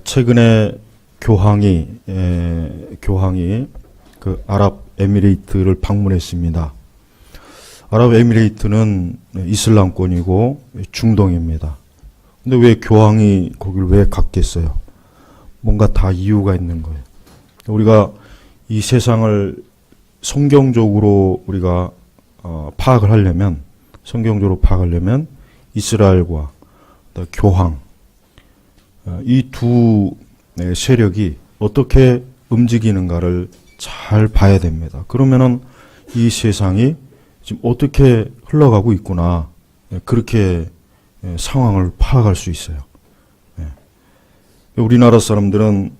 최근에 교황이 그 아랍에미레이트를 방문했습니다. 아랍에미레이트는 이슬람권이고 중동입니다. 근데 왜 교황이 거기를 왜 갔겠어요? 뭔가 다 이유가 있는 거예요. 우리가 이 세상을 성경적으로 우리가 파악을 하려면, 성경적으로 파악하려면 이스라엘과 교황, 이 두 세력이 어떻게 움직이는가를 잘 봐야 됩니다. 그러면은 이 세상이 지금 어떻게 흘러가고 있구나, 그렇게 상황을 파악할 수 있어요. 우리나라 사람들은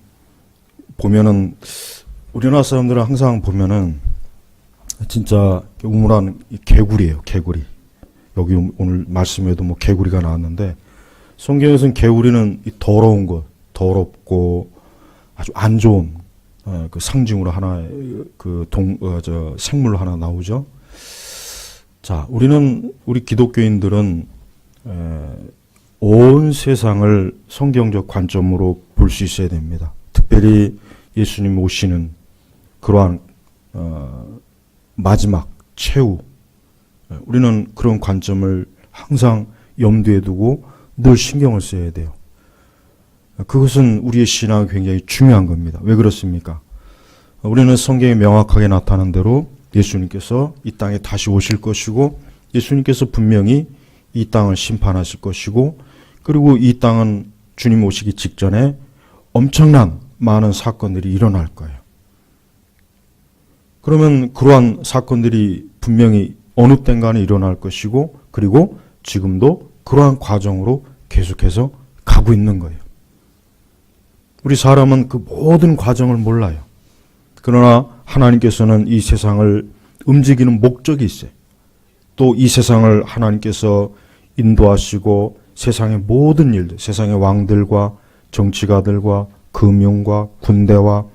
항상 보면은 진짜 우물한 개구리예요, 개구리. 여기 오늘 말씀에도 뭐 개구리가 나왔는데, 성경에서는 개구리는 이 더러운 것, 더럽고 아주 안 좋은 그 상징으로 하나의 생물로 하나 나오죠. 자, 우리 기독교인들은 온 세상을 성경적 관점으로 볼 수 있어야 됩니다. 특별히 예수님 오시는 그러한 마지막 최후, 우리는 그런 관점을 항상 염두에 두고 늘 신경을 써야 돼요. 그것은 우리의 신앙이 굉장히 중요한 겁니다. 왜 그렇습니까? 우리는 성경에 명확하게 나타난 대로 예수님께서 이 땅에 다시 오실 것이고, 예수님께서 분명히 이 땅을 심판하실 것이고, 그리고 이 땅은 주님 오시기 직전에 엄청난 많은 사건들이 일어날 거예요. 그러면 그러한 사건들이 분명히 어느 땐가는 일어날 것이고, 그리고 지금도 그러한 과정으로 계속해서 가고 있는 거예요. 우리 사람은 그 모든 과정을 몰라요. 그러나 하나님께서는 이 세상을 움직이는 목적이 있어요. 또 이 세상을 하나님께서 인도하시고 세상의 모든 일들, 세상의 왕들과 정치가들과 금융과 군대와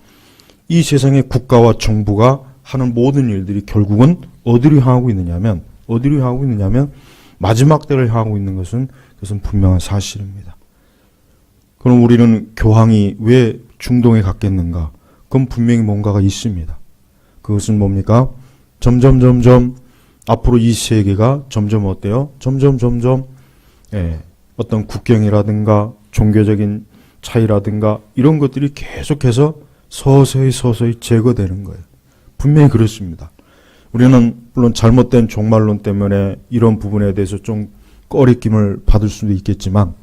이 세상의 국가와 정부가 하는 모든 일들이 결국은 어디로 향하고 있느냐면 마지막 때를 향하고 있는 것은 그것은 분명한 사실입니다. 그럼 우리는 교황이 왜 중동에 갔겠는가? 그건 분명히 뭔가가 있습니다. 그것은 뭡니까? 점점 앞으로 이 세계가 점점 어때요? 점점 어떤 국경이라든가 종교적인 차이라든가 이런 것들이 계속해서 서서히 제거되는 거예요. 분명히 그렇습니다. 우리는 물론 잘못된 종말론 때문에 이런 부분에 대해서 좀 꺼리낌을 받을 수도 있겠지만,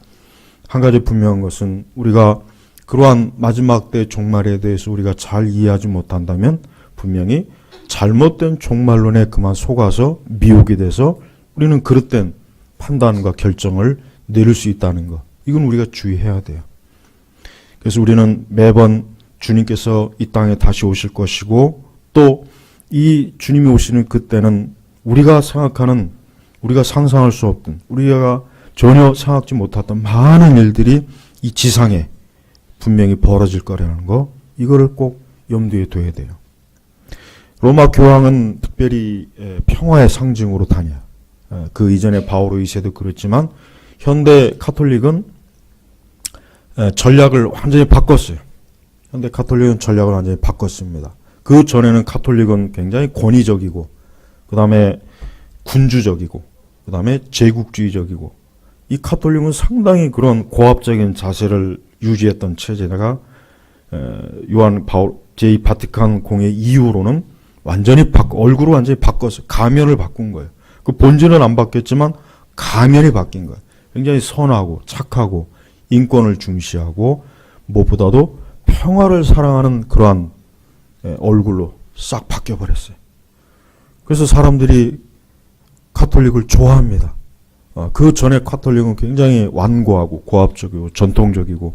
한 가지 분명한 것은 우리가 그러한 마지막 때 종말에 대해서 우리가 잘 이해하지 못한다면 분명히 잘못된 종말론에 그만 속아서 미혹이 돼서 우리는 그릇된 판단과 결정을 내릴 수 있다는 것, 이건 우리가 주의해야 돼요. 그래서 우리는 매번 주님께서 이 땅에 다시 오실 것이고, 또 이 주님이 오시는 그때는 우리가 생각하는, 우리가 상상할 수 없던, 우리가 전혀 생각지 못했던 많은 일들이 이 지상에 분명히 벌어질 거라는 거, 이거를 꼭 염두에 둬야 돼요. 로마 교황은 특별히 평화의 상징으로 다녀요. 그 이전에 바오로 2세도 그랬지만 현대 카톨릭은 전략을 완전히 바꿨어요. 현대 카톨릭은 전략을 완전히 바꿨습니다. 그 전에는 카톨릭은 굉장히 권위적이고, 그 다음에 군주적이고, 그 다음에 제국주의적이고, 이 카톨릭은 상당히 그런 고압적인 자세를 유지했던 체제다가 요한 바울 제2 바티칸 공회 이후로는 완전히 얼굴을 완전히 바꿨어요. 가면을 바꾼 거예요. 그 본질은 안 바뀌었지만 가면이 바뀐 거예요. 굉장히 선하고 착하고 인권을 중시하고 무엇보다도 평화를 사랑하는 그러한 얼굴로 싹 바뀌어버렸어요. 그래서 사람들이 카톨릭을 좋아합니다. 그 전에 카톨릭은 굉장히 완고하고 고압적이고 전통적이고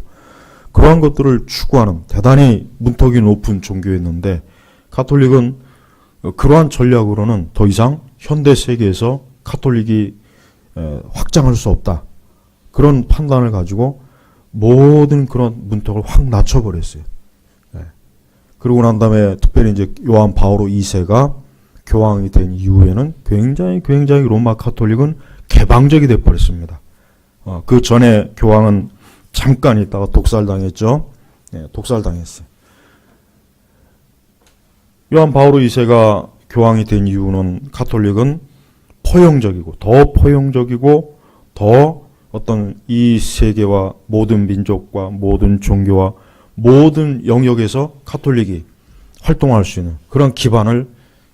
그러한 것들을 추구하는 대단히 문턱이 높은 종교였는데, 카톨릭은 그러한 전략으로는 더 이상 현대 세계에서 카톨릭이 확장할 수 없다, 그런 판단을 가지고 모든 그런 문턱을 확 낮춰버렸어요. 그러고 난 다음에 특별히 이제 요한 바오로 2세가 교황이 된 이후에는 굉장히 로마 카톨릭은 개방적이 돼버렸습니다. 그 전에 교황은 잠깐 있다가 독살당했죠. 네, 독살당했어요. 요한 바오로 2세가 교황이 된 이유는 가톨릭은 포용적이고 더 어떤 이 세계와 모든 민족과 모든 종교와 모든 영역에서 가톨릭이 활동할 수 있는 그런 기반을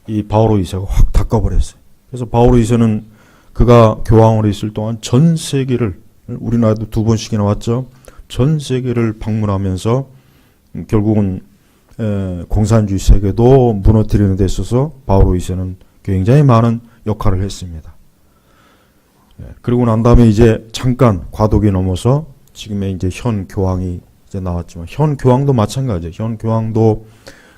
이 바오로 2세가 확 닦아버렸어요. 그래서 바오로 2세는 그가 교황으로 있을 동안 전 세계를, 우리나라도 2번씩이나 왔죠. 전 세계를 방문하면서 결국은 공산주의 세계도 무너뜨리는 데 있어서 바오로 2세는 굉장히 많은 역할을 했습니다. 그리고 난 다음에 이제 잠깐 과도기 넘어서 지금의 이제 현 교황이 이제 나왔지만, 현 교황도 마찬가지예요. 현 교황도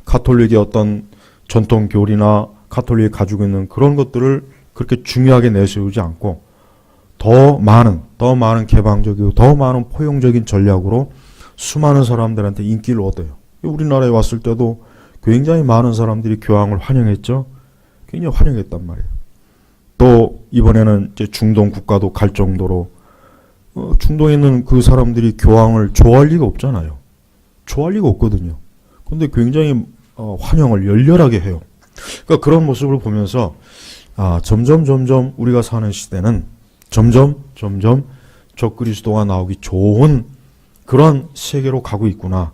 가톨릭의 어떤 전통 교리나 가톨릭이 가지고 있는 그런 것들을 그렇게 중요하게 내세우지 않고 더 많은 개방적이고 더 많은 포용적인 전략으로 수많은 사람들한테 인기를 얻어요. 우리나라에 왔을 때도 굉장히 많은 사람들이 교황을 환영했죠. 굉장히 환영했단 말이에요. 또 이번에는 이제 중동 국가도 갈 정도로 중동에 있는 그 사람들이 교황을 좋아할 리가 없잖아요. 좋아할 리가 없거든요. 근데 굉장히 환영을 열렬하게 해요. 그러니까 그런 모습을 보면서 점점 우리가 사는 시대는 점점 적그리스도가 나오기 좋은 그런 세계로 가고 있구나.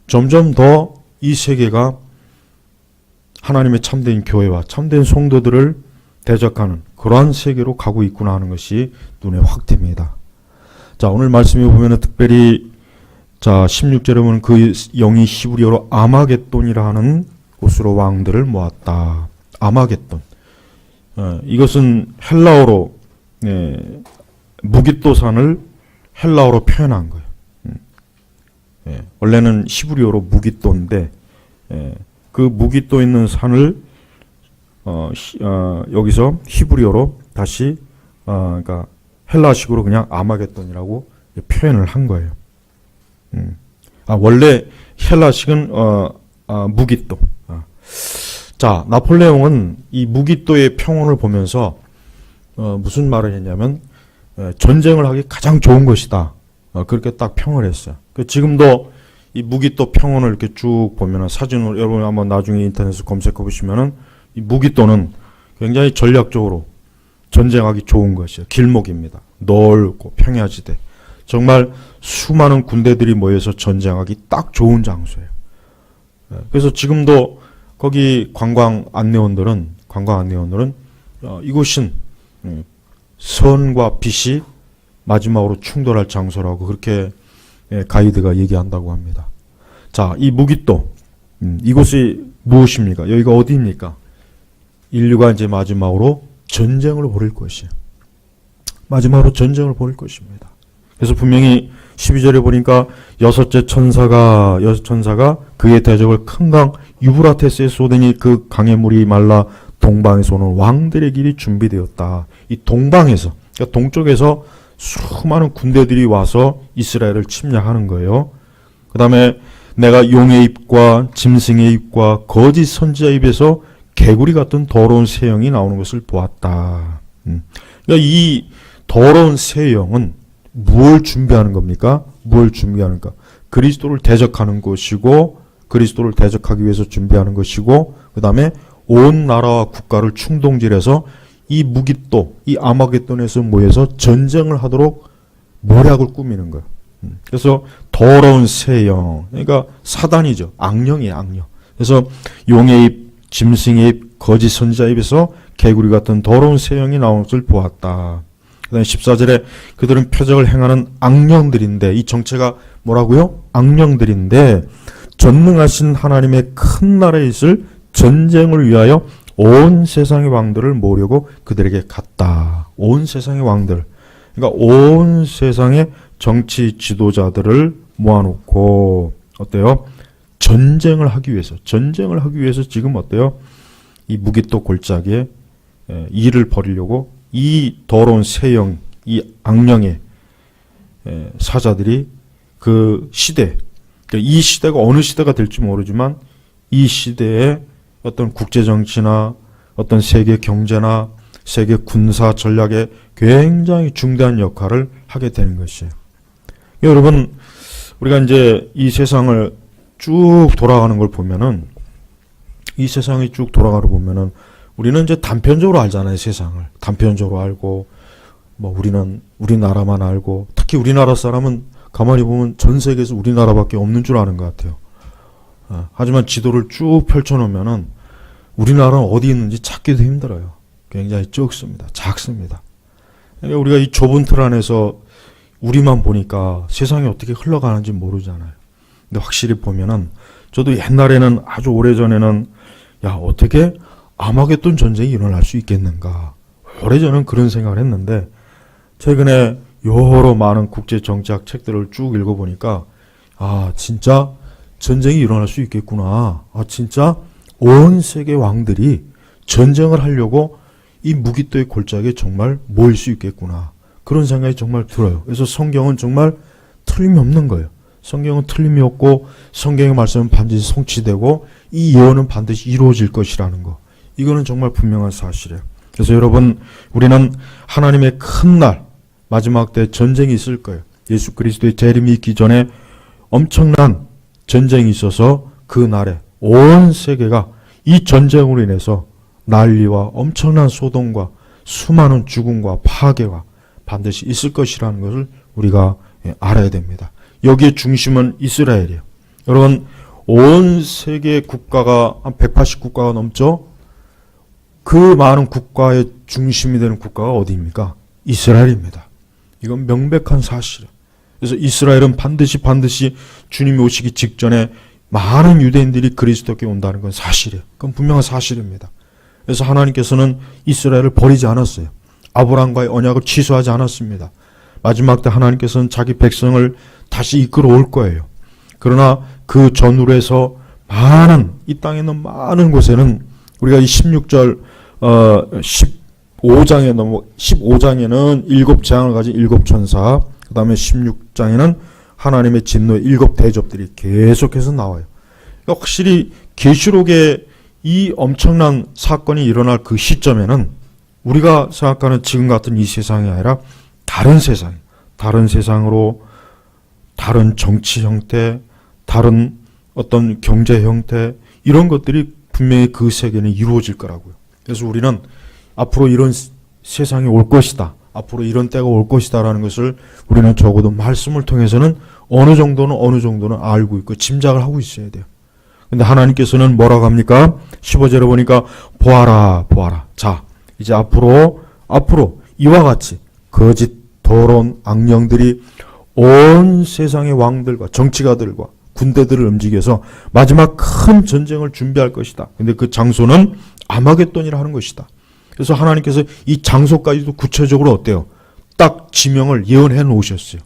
점점 더 이 세계가 하나님의 참된 교회와 참된 성도들을 대적하는 그러한 세계로 가고 있구나 하는 것이 눈에 확 띕니다. 자, 오늘 말씀에 보면은 특별히 자 16절에 보면 그 영이 히브리어로 아마겟돈이라 하는 곳으로 왕들을 모았다. 아마겟돈. 이것은 헬라어로 무깃도산을 헬라어로 표현한 거예요. 원래는 히브리어로 무깃도인데 그 무깃도 있는 산을 여기서 히브리어로 다시 그러니까 헬라식으로 그냥 아마겟돈이라고 표현을 한 거예요. 원래 헬라식은 무깃도. 자, 나폴레옹은 이 무깃도의 평온을 보면서 무슨 말을 했냐면 전쟁을 하기 가장 좋은 것이다. 그렇게 딱 평을 했어요. 지금도 이 무깃도 평원을 이렇게 쭉 보면은 사진을 여러분 한번 나중에 인터넷에서 검색해 보시면은 이 무깃도는 굉장히 전략적으로 전쟁하기 좋은 것이에요. 길목입니다. 넓고 평야지대. 정말 수많은 군대들이 모여서 전쟁하기 딱 좋은 장소예요. 그래서 지금도 거기 관광 안내원들은 이곳은 선과 빛이 마지막으로 충돌할 장소라고 그렇게 가이드가 얘기한다고 합니다. 자, 이 무깃도 이곳이 무엇입니까? 여기가 어디입니까? 인류가 이제 마지막으로 전쟁을 벌일 것이에요. 마지막으로 전쟁을 벌일 것입니다. 그래서 분명히 12절에 보니까 여섯째 천사가 그의 대적을 큰 강 유브라테스에 쏟으니 그 강의 물이 말라 동방에서 오는 왕들의 길이 준비되었다. 이 동방에서, 그러니까 동쪽에서 수많은 군대들이 와서 이스라엘을 침략하는 거예요. 그 다음에 내가 용의 입과 짐승의 입과 거짓 선지자 입에서 개구리 같은 더러운 새 영이 나오는 것을 보았다. 그러니까 이 더러운 새 영은 무엇을 준비하는 겁니까? 무엇을 준비하는가? 그리스도를 대적하는 것이고, 그리스도를 대적하기 위해서 준비하는 것이고, 그 다음에 온 나라와 국가를 충동질해서 이 무깃도, 이 아마겟돈에서 모여서 전쟁을 하도록 모략을 꾸미는 거예요. 그래서 더러운 새 영, 그러니까 사단이죠. 악령이에요, 악령. 그래서 용의 입, 짐승의 입, 거짓 선지자 입에서 개구리 같은 더러운 새 영이 나오는 것을 보았다. 그 다음에 14절에 그들은 표적을 행하는 악령들인데, 이 정체가 뭐라고요? 악령들인데 전능하신 하나님의 큰 나라에 있을 전쟁을 위하여 온 세상의 왕들을 모으려고 그들에게 갔다. 온 세상의 왕들. 그러니까 온 세상의 정치 지도자들을 모아놓고 어때요? 전쟁을 하기 위해서 지금 어때요? 이 무깃도 골짜기에 일을 벌이려고 이 더러운 새영, 이 악령의 사자들이 그 시대, 이 시대가 어느 시대가 될지 모르지만 이 시대에 어떤 국제정치나 어떤 세계 경제나 세계 군사 전략에 굉장히 중대한 역할을 하게 되는 것이에요. 여러분, 우리가 이제 이 세상을 쭉 돌아가는 걸 보면은, 이 세상이 쭉 돌아가는 걸 보면은, 우리는 이제 단편적으로 알잖아요, 세상을. 단편적으로 알고, 뭐, 우리나라만 알고, 특히 우리나라 사람은 가만히 보면 전 세계에서 우리나라밖에 없는 줄 아는 것 같아요. 하지만 지도를 쭉 펼쳐놓으면은, 우리나라는 어디 있는지 찾기도 힘들어요. 굉장히 적습니다. 작습니다. 그러니까 우리가 이 좁은 틀 안에서 우리만 보니까 세상이 어떻게 흘러가는지 모르잖아요. 근데 확실히 보면은 저도 옛날에는 아주 오래전에는 야, 어떻게 아마겟돈 전쟁이 일어날 수 있겠는가. 오래전엔 그런 생각을 했는데 최근에 여러 많은 국제 정치학 책들을 쭉 읽어보니까 아, 진짜 전쟁이 일어날 수 있겠구나. 아, 진짜 온 세계 왕들이 전쟁을 하려고 이 무기또의 골짜기에 정말 모일 수 있겠구나. 그런 생각이 정말 들어요. 그래서 성경은 정말 틀림이 없는 거예요. 성경은 틀림이 없고 성경의 말씀은 반드시 성취되고 이 예언은 반드시 이루어질 것이라는 거. 이거는 정말 분명한 사실이에요. 그래서 여러분, 우리는 하나님의 큰 날, 마지막 때 전쟁이 있을 거예요. 예수 그리스도의 재림이 있기 전에 엄청난 전쟁이 있어서 그 날에 온 세계가 이 전쟁으로 인해서 난리와 엄청난 소동과 수많은 죽음과 파괴가 반드시 있을 것이라는 것을 우리가 알아야 됩니다. 여기에 중심은 이스라엘이에요. 여러분, 온 세계 국가가 한 180국가가 넘죠? 그 많은 국가의 중심이 되는 국가가 어디입니까? 이스라엘입니다. 이건 명백한 사실이에요. 그래서 이스라엘은 반드시 주님이 오시기 직전에 많은 유대인들이 그리스도께 온다는 건 사실이에요. 그건 분명한 사실입니다. 그래서 하나님께서는 이스라엘을 버리지 않았어요. 아브라함과의 언약을 취소하지 않았습니다. 마지막 때 하나님께서는 자기 백성을 다시 이끌어 올 거예요. 그러나 그 전후로 해서 이 땅에 있는 많은 곳에는 우리가 이 16절 15장에는 7 재앙을 가진 7 천사, 그 다음에 16장에는 하나님의 진노의 7 대접들이 계속해서 나와요. 그러니까 확실히 계시록에 이 엄청난 사건이 일어날 그 시점에는 우리가 생각하는 지금 같은 이 세상이 아니라 다른 세상으로 다른 정치 형태, 다른 어떤 경제 형태, 이런 것들이 분명히 그 세계는 이루어질 거라고요. 그래서 우리는 앞으로 이런 세상이 올 것이다. 앞으로 이런 때가 올 것이다라는 것을 우리는 적어도 말씀을 통해서는 어느 정도는 알고 있고 짐작을 하고 있어야 돼요. 근데 하나님께서는 뭐라고 합니까? 15절에 보니까 보아라. 자, 이제 앞으로 이와 같이 거짓 더러운 악령들이 온 세상의 왕들과 정치가들과 군대들을 움직여서 마지막 큰 전쟁을 준비할 것이다. 근데 그 장소는 아마겟돈이라 하는 것이다. 그래서 하나님께서 이 장소까지도 구체적으로 어때요? 딱 지명을 예언해 놓으셨어요.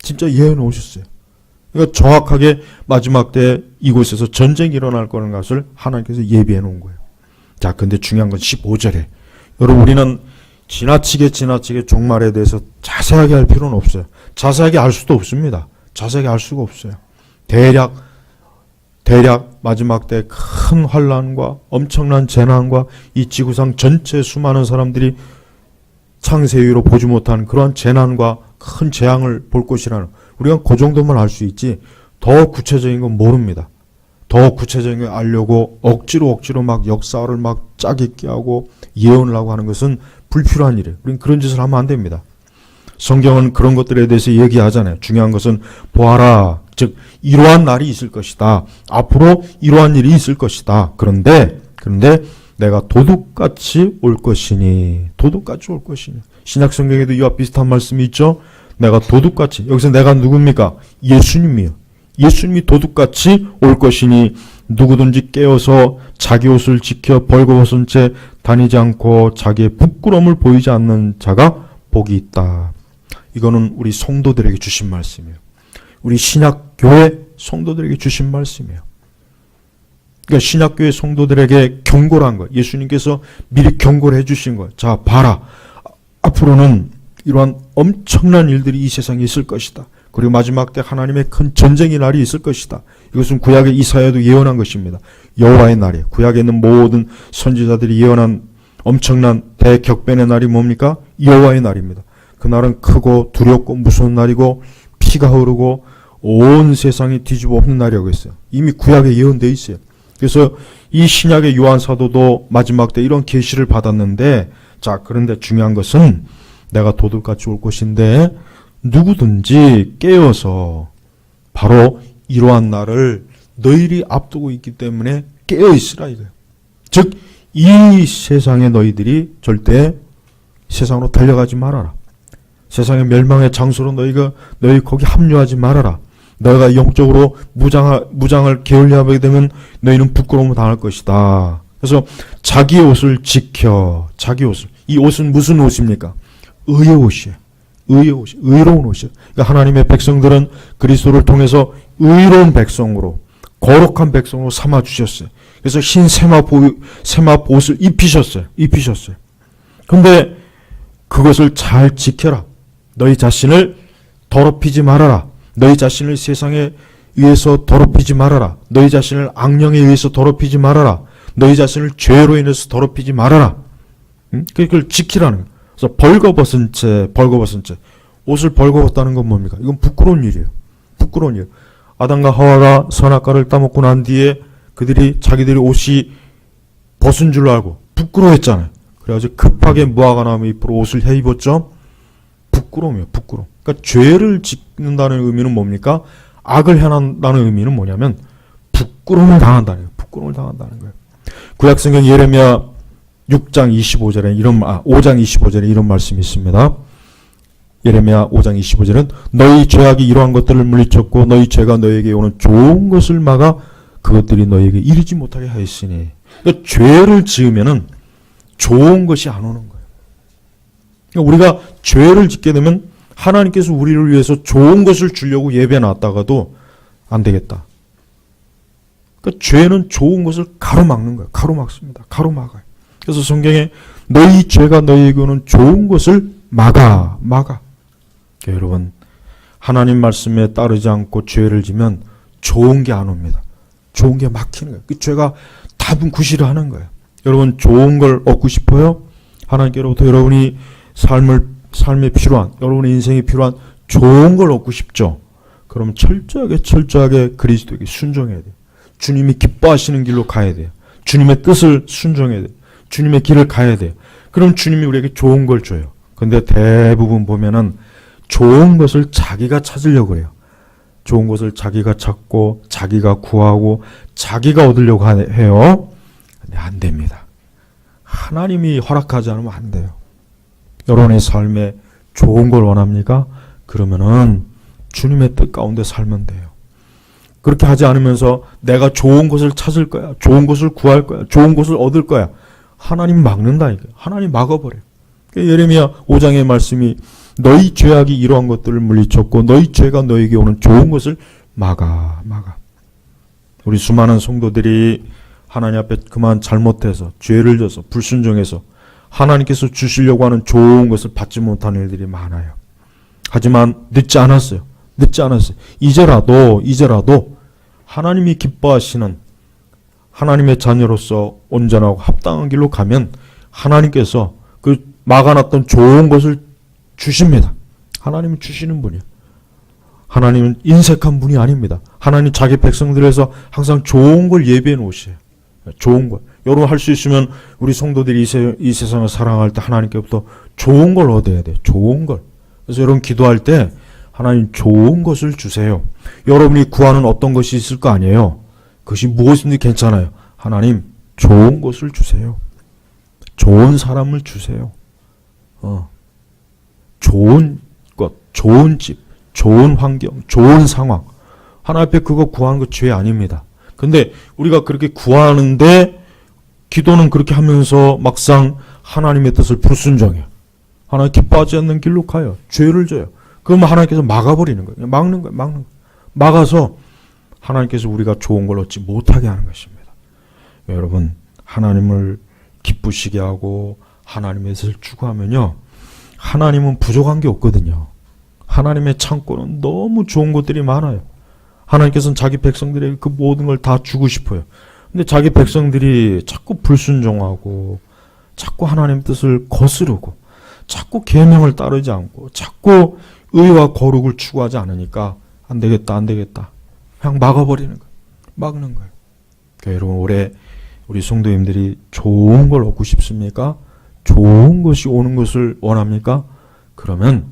진짜 예언해 놓으셨어요. 그러니까 정확하게 마지막 때 이곳에서 전쟁이 일어날 거라는 것을 하나님께서 예비해 놓은 거예요. 자, 근데 중요한 건 15절에 여러분, 우리는 지나치게 종말에 대해서 자세하게 할 필요는 없어요. 자세하게 알 수도 없습니다. 자세하게 알 수가 없어요. 대략 마지막 때 큰 환란과 엄청난 재난과 이 지구상 전체 수많은 사람들이 창세기로 보지 못한 그런 재난과 큰 재앙을 볼 것이라는, 우리가 그 정도만 알 수 있지 더 구체적인 건 모릅니다. 더 구체적인 걸 알려고 억지로 막 역사를 막 짜깁기 하고 예언을 하고 하는 것은 불필요한 일이에요. 우리는 그런 짓을 하면 안 됩니다. 성경은 그런 것들에 대해서 얘기하잖아요. 중요한 것은 보아라. 즉 이러한 날이 있을 것이다. 앞으로 이러한 일이 있을 것이다. 그런데 내가 도둑같이 올 것이니. 신약 성경에도 이와 비슷한 말씀이 있죠. 내가 도둑같이. 여기서 내가 누굽니까? 예수님이요. 예수님이 도둑같이 올 것이니 누구든지 깨어서 자기 옷을 지켜 벌거벗은 채 다니지 않고 자기의 부끄러움을 보이지 않는 자가 복이 있다. 이거는 우리 성도들에게 주신 말씀이에요. 우리 신약교회 성도들에게 주신 말씀이에요. 그러니까 신약교회 성도들에게 경고를 한 거예요. 예수님께서 미리 경고를 해주신 거예요. 자, 봐라. 앞으로는 이러한 엄청난 일들이 이 세상에 있을 것이다. 그리고 마지막 때 하나님의 큰 전쟁의 날이 있을 것이다. 이것은 구약의 이사야도 예언한 것입니다. 여호와의 날이에요. 구약에 있는 모든 선지자들이 예언한 엄청난 대격변의 날이 뭡니까? 여호와의 날입니다. 그날은 크고 두렵고 무서운 날이고 피가 흐르고 온 세상이 뒤집어 엎는 날이라고 했어요. 이미 구약에 예언되어 있어요. 그래서 이 신약의 요한 사도도 마지막 때 이런 계시를 받았는데, 자, 그런데 중요한 것은 내가 도둑같이 올 것인데 누구든지 깨어서, 바로 이러한 날을 너희들이 앞두고 있기 때문에 깨어 있으라 이거예요. 즉, 이 세상에 너희들이 절대 세상으로 달려가지 말아라. 세상의 멸망의 장소로 너희 거기 합류하지 말아라. 너희가 영적으로 무장을 게을리하게 되면 너희는 부끄러움을 당할 것이다. 그래서 자기 옷을 지켜, 자기 옷을. 이 옷은 무슨 옷입니까? 의의 옷이에요. 의의 옷, 의로운 옷이에요. 그러니까 하나님의 백성들은 그리스도를 통해서 의로운 백성으로, 거룩한 백성으로 삼아 주셨어요. 그래서 흰 세마포 옷을 입히셨어요. 그런데 그것을 잘 지켜라. 너희 자신을 더럽히지 말아라. 너희 자신을 세상에 의해서 더럽히지 말아라. 너희 자신을 악령에 의해서 더럽히지 말아라. 너희 자신을 죄로 인해서 더럽히지 말아라. 그걸 지키라는 거예요. 그래서 벌거벗은 채, 옷을 벌거벗다는 건 뭡니까? 이건 부끄러운 일이에요. 부끄러운 일. 아담과 하와가 선악과를 따먹고 난 뒤에 그들이 자기들이 옷이 벗은 줄 알고 부끄러워했잖아요. 그래가지고 급하게 무화과 나무 잎으로 옷을 해 입었죠. 부끄러움이에요. 부끄러움. 그러니까 죄를 짓는다는 의미는 뭡니까? 악을 행한다는 의미는 뭐냐면 부끄러움을 당한다는 거예요. 부끄러움을 당한다는 거예요. 구약성경 예레미야 5장 25절에 이런 말씀이 있습니다. 예레미야 5장 25절은 너희 죄악이 이러한 것들을 물리쳤고 너희 죄가 너에게 오는 좋은 것을 막아 그것들이 너에게 이르지 못하게 하였으니. 그러니까 죄를 지으면은 좋은 것이 안 오는 거예요. 그러니까 우리가 죄를 짓게 되면 하나님께서 우리를 위해서 좋은 것을 주려고 예배 놨다가도 안 되겠다. 그러니까 죄는 좋은 것을 가로막는 거예요. 가로막습니다. 가로막아요. 그래서 성경에 너희 죄가 너희에게 오는 좋은 것을 막아. 그러니까 여러분, 하나님 말씀에 따르지 않고 죄를 지면 좋은 게 안 옵니다. 좋은 게 막히는 거예요. 그 죄가 답은 구실을 하는 거예요. 여러분, 좋은 걸 얻고 싶어요? 하나님께로부터 여러분이 삶에 필요한, 여러분의 인생에 필요한 좋은 걸 얻고 싶죠? 그럼 철저하게 그리스도에게 순종해야 돼요. 주님이 기뻐하시는 길로 가야 돼요. 주님의 뜻을 순종해야 돼요. 주님의 길을 가야 돼요. 그럼 주님이 우리에게 좋은 걸 줘요. 근데 대부분 보면은 좋은 것을 자기가 찾으려고 해요. 좋은 것을 자기가 찾고, 자기가 구하고, 자기가 얻으려고 해요. 근데 안 됩니다. 하나님이 허락하지 않으면 안 돼요. 여러분의 삶에 좋은 걸 원합니까? 그러면은 주님의 뜻 가운데 살면 돼요. 그렇게 하지 않으면서 내가 좋은 것을 찾을 거야. 좋은 것을 구할 거야. 좋은 것을 얻을 거야. 하나님 막는다니까요. 하나님 막아버려요. 예레미야 5장의 말씀이 너희 죄악이 이러한 것들을 물리쳤고 너희 죄가 너에게 오는 좋은 것을 막아. 우리 수많은 성도들이 하나님 앞에 그만 잘못해서 죄를 져서 불순종해서 하나님께서 주시려고 하는 좋은 것을 받지 못하는 일들이 많아요. 하지만 늦지 않았어요. 이제라도 하나님이 기뻐하시는 하나님의 자녀로서 온전하고 합당한 길로 가면 하나님께서 그 막아놨던 좋은 것을 주십니다. 하나님은 주시는 분이에요. 하나님은 인색한 분이 아닙니다. 하나님 자기 백성들에서 항상 좋은 걸 예비해 놓으셔요. 좋은 걸. 여러분 할 수 있으면 우리 성도들이 이 세상을 사랑할 때 하나님께부터 좋은 걸 얻어야 돼요. 좋은 걸. 그래서 여러분 기도할 때 하나님 좋은 것을 주세요. 여러분이 구하는 어떤 것이 있을 거 아니에요. 그것이 무엇인지 괜찮아요. 하나님 좋은 것을 주세요. 좋은 사람을 주세요. 좋은 것, 좋은 집, 좋은 환경, 좋은 상황. 하나님 앞에 그거 구하는 거 죄 아닙니다. 근데 우리가 그렇게 구하는데 기도는 그렇게 하면서 막상 하나님의 뜻을 불순종해요. 하나님 기뻐하지 않는 길로 가요. 죄를 져요. 그러면 하나님께서 막아버리는 거예요. 막는 거예요. 막아서 하나님께서 우리가 좋은 걸 얻지 못하게 하는 것입니다. 여러분, 하나님을 기쁘시게 하고 하나님의 뜻을 추구하면요. 하나님은 부족한 게 없거든요. 하나님의 창고는 너무 좋은 것들이 많아요. 하나님께서는 자기 백성들에게 그 모든 걸 다 주고 싶어요. 근데 자기 백성들이 자꾸 불순종하고 자꾸 하나님의 뜻을 거스르고 자꾸 계명을 따르지 않고 자꾸 의와 거룩을 추구하지 않으니까 안 되겠다, 안 되겠다. 그냥 막아버리는 거예요. 막는 거예요. 그러니까 여러분, 올해 우리 성도님들이 좋은 걸 얻고 싶습니까? 좋은 것이 오는 것을 원합니까? 그러면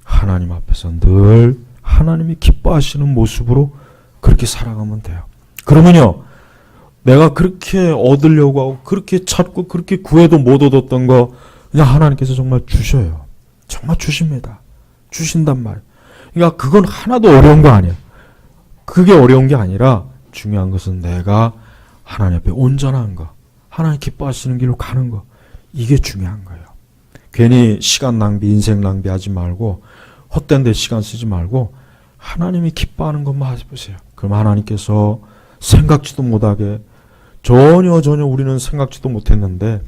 하나님 앞에서 늘 하나님이 기뻐하시는 모습으로 그렇게 살아가면 돼요. 그러면요, 내가 그렇게 얻으려고 하고 그렇게 찾고 그렇게 구해도 못 얻었던 거 그냥 하나님께서 정말 주셔요. 정말 주십니다. 주신단 말이에요. 그러니까 그건 하나도 어려운 거 아니에요. 그게 어려운 게 아니라 중요한 것은 내가 하나님 앞에 온전한 거, 하나님 기뻐하시는 길로 가는 거, 이게 중요한 거예요. 괜히 시간 낭비, 인생 낭비하지 말고 헛된 데 시간 쓰지 말고 하나님이 기뻐하는 것만 해보세요. 그럼 하나님께서 생각지도 못하게 전혀 우리는 생각지도 못했는데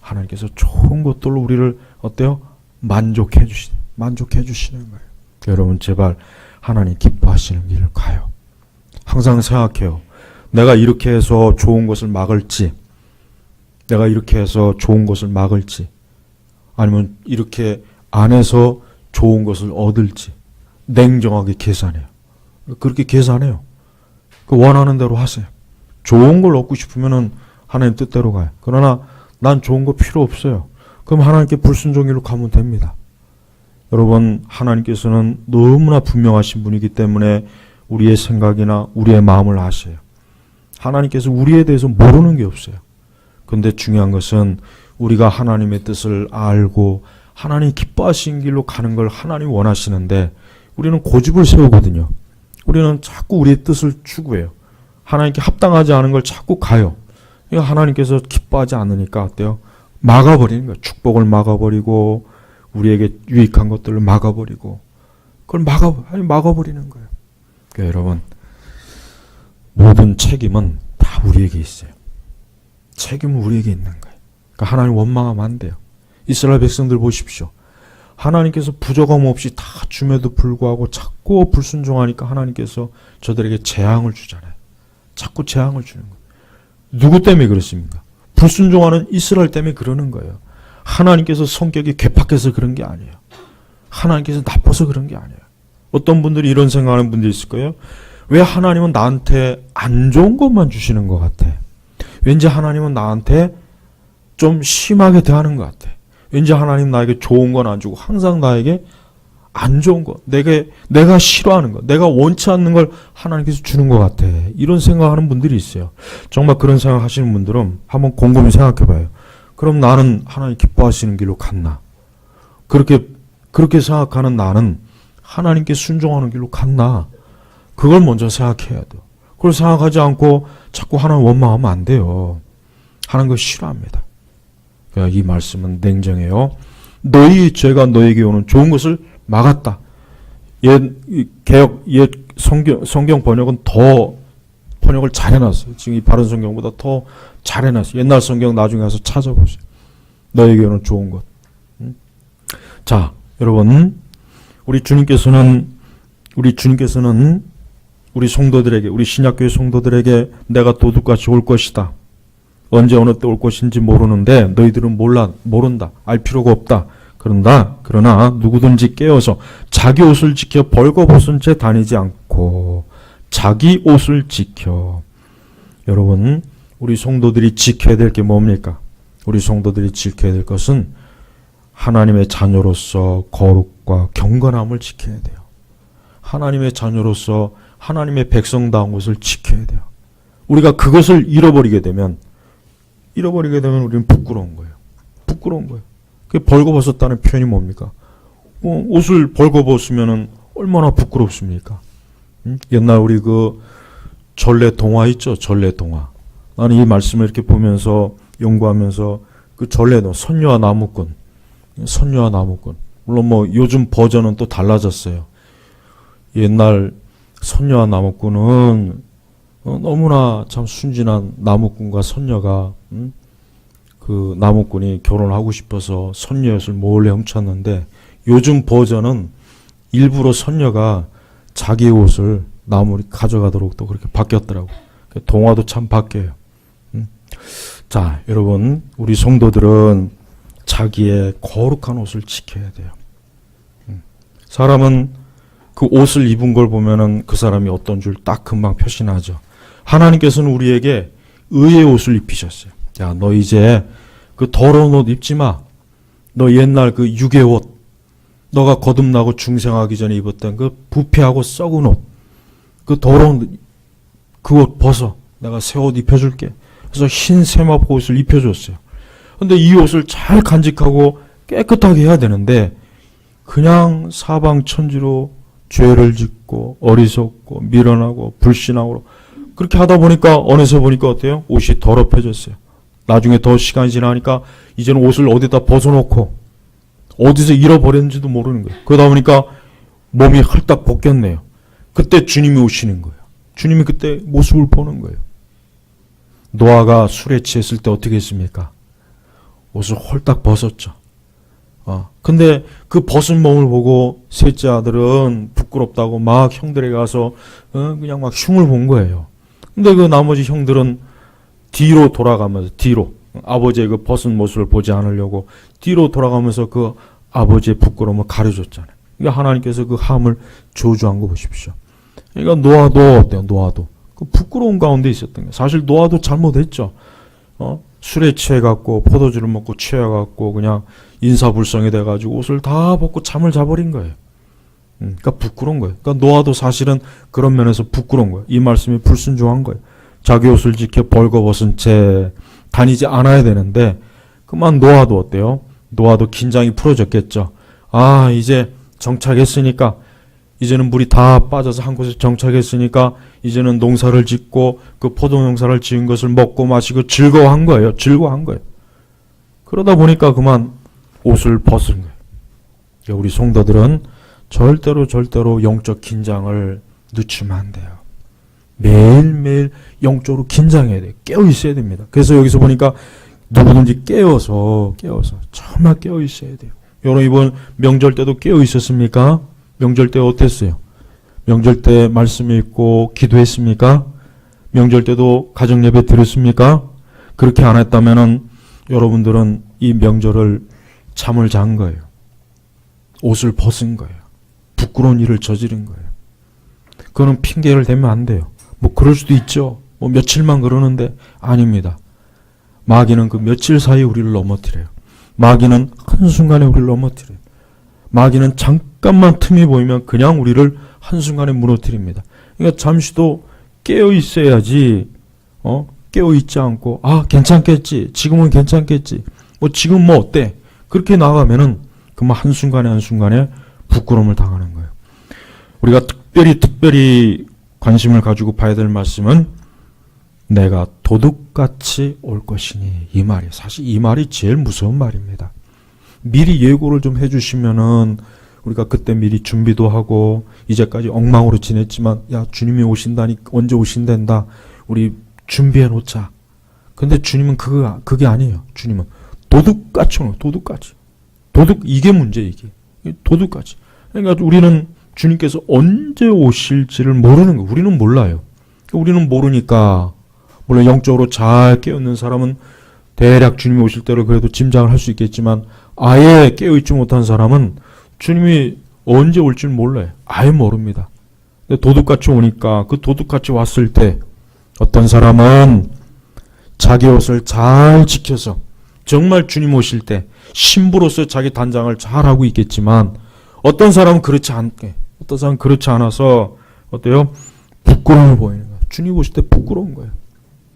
하나님께서 좋은 것들로 우리를 어때요? 만족해 주시는 거예요. 여러분, 제발 하나님 기뻐하시는 길을 가요. 항상 생각해요. 내가 이렇게 해서 좋은 것을 막을지, 내가 이렇게 해서 좋은 것을 막을지, 아니면 이렇게 안 해서 좋은 것을 얻을지 냉정하게 계산해요. 그렇게 계산해요. 그 원하는 대로 하세요. 좋은 걸 얻고 싶으면은 하나님 뜻대로 가요. 그러나 난 좋은 거 필요 없어요. 그럼 하나님께 불순종으로 가면 됩니다. 여러분, 하나님께서는 너무나 분명하신 분이기 때문에 우리의 생각이나 우리의 마음을 아셔요. 하나님께서 우리에 대해서 모르는 게 없어요. 근데 중요한 것은 우리가 하나님의 뜻을 알고 하나님 기뻐하시는 길로 가는 걸 하나님 원하시는데 우리는 고집을 세우거든요. 우리는 자꾸 우리의 뜻을 추구해요. 하나님께 합당하지 않은 걸 자꾸 가요. 그러니까 하나님께서 기뻐하지 않으니까 어때요? 막아버리는 거예요. 축복을 막아버리고 우리에게 유익한 것들을 막아버리고 그걸 막아버리는 거예요. 그러니까 여러분, 모든 책임은 다 우리에게 있어요. 책임은 우리에게 있는 거예요. 그러니까 하나님 원망하면 안 돼요. 이스라엘 백성들 보십시오. 하나님께서 부족함 없이 다 줌에도 불구하고 자꾸 불순종하니까 하나님께서 저들에게 재앙을 주잖아요. 자꾸 재앙을 주는 거예요. 누구 때문에 그렇습니까? 불순종하는 이스라엘 때문에 그러는 거예요. 하나님께서 성격이 괴팍해서 그런 게 아니에요. 하나님께서 나빠서 그런 게 아니에요. 어떤 분들이 이런 생각하는 분들이 있을 거예요. 왜 하나님은 나한테 안 좋은 것만 주시는 것 같아? 왠지 하나님은 나한테 좀 심하게 대하는 것 같아. 왠지 하나님 나에게 좋은 건 안 주고 항상 나에게 안 좋은 거, 내가 싫어하는 거, 내가 원치 않는 걸 하나님께서 주는 것 같아. 이런 생각하는 분들이 있어요. 정말 그런 생각 하시는 분들은 한번 곰곰이 생각해 봐요. 그럼 나는 하나님 기뻐하시는 길로 갔나? 그렇게 생각하는 나는 하나님께 순종하는 길로 갔나? 그걸 먼저 생각해야 돼요. 그걸 생각하지 않고 자꾸 하나님 원망하면 안 돼요. 하는 거 싫어합니다. 이 말씀은 냉정해요. 너희 죄가 너에게 오는 좋은 것을 막았다. 옛 성경 번역은 더 번역을 잘 해놨어요. 지금 이 바른 성경보다 더 잘 해놨어요. 옛날 성경 나중에 가서 찾아보세요. 너에게 오는 좋은 것. 자, 여러분, 우리 주님께서는 우리 성도들에게, 우리 신약교회 성도들에게 내가 도둑같이 올 것이다. 언제 어느 때 올 것인지 모르는데 너희들은 모른다. 알 필요가 없다. 그러나 누구든지 깨어서 자기 옷을 지켜 벌거벗은 채 다니지 않고 자기 옷을 지켜. 여러분, 우리 성도들이 지켜야 될 게 뭡니까? 우리 성도들이 지켜야 될 것은 하나님의 자녀로서 거룩과 경건함을 지켜야 돼요. 하나님의 자녀로서 하나님의 백성다운 것을 지켜야 돼요. 우리가 그것을 잃어버리게 되면 우리는 부끄러운 거예요. 부끄러운 거예요. 그게 벌거벗었다는 표현이 뭡니까? 옷을 벌거벗으면은 얼마나 부끄럽습니까? 옛날 우리 그 전래 동화 있죠? 전래 동화. 나는 이 말씀을 이렇게 보면서 연구하면서 그 전래도 선녀와 나무꾼. 물론 뭐 요즘 버전은 또 달라졌어요. 옛날 선녀와 나무꾼은 너무나 참 순진한 나무꾼과 선녀가 그 나무꾼이 결혼을 하고 싶어서 선녀 옷을 몰래 훔쳤는데 요즘 버전은 일부러 선녀가 자기 옷을 나무를 가져가도록 또 그렇게 바뀌었더라고. 동화도 참 바뀌어요. 자, 여러분, 우리 성도들은 자기의 거룩한 옷을 지켜야 돼요. 사람은 그 옷을 입은 걸 보면은 그 사람이 어떤 줄 딱 금방 표시나죠. 하나님께서는 우리에게 의의 옷을 입히셨어요. 야, 너 이제 그 더러운 옷 입지 마. 너 옛날 그 육의 옷, 너가 거듭나고 중생하기 전에 입었던 그 부패하고 썩은 옷, 그 더러운 그 옷 벗어. 내가 새 옷 입혀줄게. 그래서 흰 세마포 옷을 입혀줬어요. 근데 이 옷을 잘 간직하고 깨끗하게 해야 되는데 그냥 사방천지로 죄를 짓고 어리석고 미련하고 불신하고 그렇게 하다 보니까 어느새 보니까 어때요? 옷이 더럽혀졌어요. 나중에 더 시간이 지나니까 이제는 옷을 어디다 벗어놓고 어디서 잃어버렸는지도 모르는 거예요. 그러다 보니까 몸이 헐딱 벗겼네요. 그때 주님이 오시는 거예요. 주님이 그때 모습을 보는 거예요. 노아가 술에 취했을 때 어떻게 했습니까? 옷을 홀딱 벗었죠. 근데 그 벗은 몸을 보고 셋째 아들은 부끄럽다고 막 형들에게 가서 그냥 막 흉을 본 거예요. 근데 그 나머지 형들은 뒤로 돌아가면서 뒤로 아버지의 그 벗은 모습을 보지 않으려고 뒤로 돌아가면서 그 아버지의 부끄러움을 가려줬잖아요. 그러니까 하나님께서 그 함을 저주한 거 보십시오. 그러니까 노아도 어때요? 노아도 그 부끄러운 가운데 있었던 거예요. 사실 노아도 잘못했죠. 술에 취해갖고 포도주를 먹고 취해갖고 그냥 인사불성이 돼가지고 옷을 다 벗고 잠을 자버린 거예요. 그러니까 부끄러운 거예요. 그러니까 노아도 사실은 그런 면에서 부끄러운 거예요. 이 말씀이 불순종한 거예요. 자기 옷을 지켜 벌거벗은 채 다니지 않아야 되는데 그만 노아도 어때요? 노아도 긴장이 풀어졌겠죠. 아, 이제 정착했으니까 이제는 물이 다 빠져서 한 곳에 정착했으니까 이제는 농사를 짓고 그 포도 농사를 지은 것을 먹고 마시고 즐거워한 거예요. 즐거워한 거예요. 그러다 보니까 그만 옷을 벗은 거예요. 그러니까 우리 성도들은 절대로 영적 긴장을 늦추면 안 돼요. 매일매일 영적으로 긴장해야 돼요. 깨어 있어야 됩니다. 그래서 여기서 보니까 누구든지 깨어서 정말 깨어 있어야 돼요. 여러분 이번 명절 때도 깨어 있었습니까? 명절 때 어땠어요? 명절 때 말씀 읽고 기도했습니까? 명절 때도 가정 예배 드렸습니까? 그렇게 안 했다면은 여러분들은 이 명절을 잠을 잔 거예요. 옷을 벗은 거예요. 부끄러운 일을 저지른 거예요. 그거는 핑계를 대면 안 돼요. 뭐 그럴 수도 있죠. 뭐 며칠만 그러는데 아닙니다. 마귀는 그 며칠 사이에 우리를 넘어뜨려요. 마귀는 한순간에 우리를 넘어뜨려요. 마귀는 잠깐만 틈이 보이면 그냥 우리를 한순간에 무너뜨립니다. 그러니까 잠시도 깨어 있어야지, 깨어 있지 않고, 괜찮겠지. 지금은 괜찮겠지. 지금 뭐 어때? 그렇게 나가면은 그만 한순간에 부끄러움을 당하는 거예요. 우리가 특별히 관심을 가지고 봐야 될 말씀은 내가 도둑같이 올 것이니 이 말이에요. 사실 이 말이 제일 무서운 말입니다. 미리 예고를 좀 해주시면은 우리가 그때 미리 준비도 하고 이제까지 엉망으로 지냈지만 야 주님이 오신다니 언제 오신단다 우리 준비해 놓자. 근데 주님은 그게 아니에요. 주님은 도둑같이 오는 도둑같이. 도둑 이게 문제 이게 도둑같이. 그러니까 우리는 주님께서 언제 오실지를 모르는 거. 우리는 몰라요. 우리는 모르니까 물론 영적으로 잘 깨어있는 사람은 대략 주님이 오실 때로 그래도 짐작을 할 수 있겠지만 아예 깨어있지 못한 사람은 주님이 언제 올지 몰라요. 아예 모릅니다. 근데 도둑같이 오니까 그 도둑같이 왔을 때 어떤 사람은 자기 옷을 잘 지켜서 정말 주님 오실 때 신부로서 자기 단장을 잘 하고 있겠지만 어떤 사람은 그렇지 않게 어떤 사람은 그렇지 않아서 어때요? 부끄러움을 보이는 거예요. 주님 오실 때 부끄러운 거예요.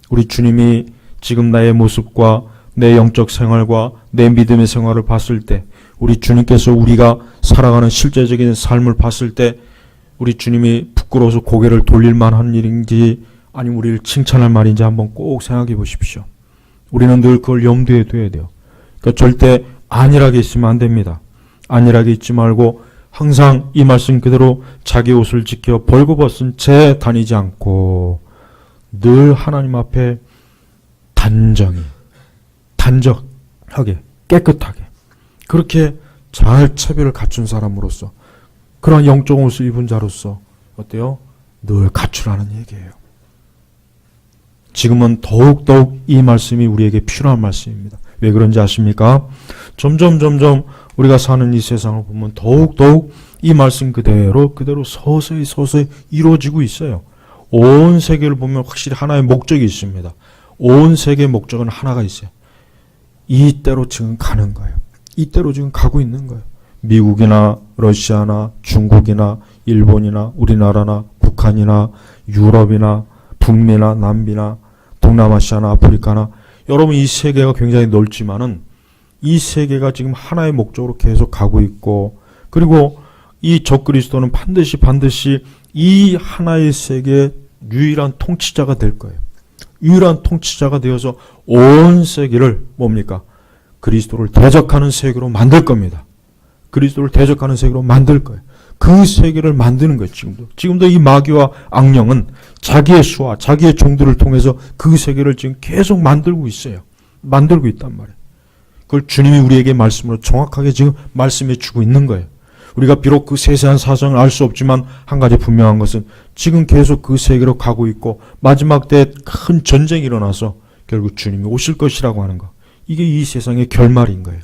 우리 주님이 지금 나의 모습과 내 영적 생활과 내 믿음의 생활을 봤을 때 우리 주님께서 우리가 살아가는 실제적인 삶을 봤을 때 우리 주님이 부끄러워서 고개를 돌릴 만한 일인지 아니면 우리를 칭찬할 말인지 한번 꼭 생각해 보십시오. 우리는 늘 그걸 염두에 둬야 돼요. 그러니까 절대 안일하게 있으면 안 됩니다. 안일하게 있지 말고 항상 이 말씀 그대로 자기 옷을 지켜 벌거벗은 채 다니지 않고 늘 하나님 앞에 단정하게 깨끗하게 그렇게 잘 차별을 갖춘 사람으로서 그런 영적 옷을 입은 자로서 어때요? 늘 갖추라는 얘기예요. 지금은 더욱더욱 이 말씀이 우리에게 필요한 말씀입니다. 왜 그런지 아십니까? 점점 우리가 사는 이 세상을 보면 더욱 이 말씀 그대로 서서히 이루어지고 있어요. 온 세계를 보면 확실히 하나의 목적이 있습니다. 온 세계의 목적은 하나가 있어요. 이때로 지금 가는 거예요. 이때로 지금 가고 있는 거예요. 미국이나 러시아나 중국이나 일본이나 우리나라나 북한이나 유럽이나 북미나 남미나 동남아시아나 아프리카나 여러분 이 세계가 굉장히 넓지만은 이 세계가 지금 하나의 목적으로 계속 가고 있고 그리고 이 적그리스도는 반드시 이 하나의 세계의 유일한 통치자가 될 거예요. 유일한 통치자가 되어서 온 세계를 뭡니까? 그리스도를 대적하는 세계로 만들 겁니다. 그리스도를 대적하는 세계로 만들 거예요. 그 세계를 만드는 거예요. 지금도 이 마귀와 악령은 자기의 수와 자기의 종들을 통해서 그 세계를 지금 계속 만들고 있어요. 만들고 있단 말이에요. 그걸 주님이 우리에게 말씀으로 정확하게 지금 말씀해 주고 있는 거예요. 우리가 비록 그 세세한 사정을 알 수 없지만 한 가지 분명한 것은 지금 계속 그 세계로 가고 있고 마지막 때 큰 전쟁이 일어나서 결국 주님이 오실 것이라고 하는 거. 이게 이 세상의 결말인 거예요.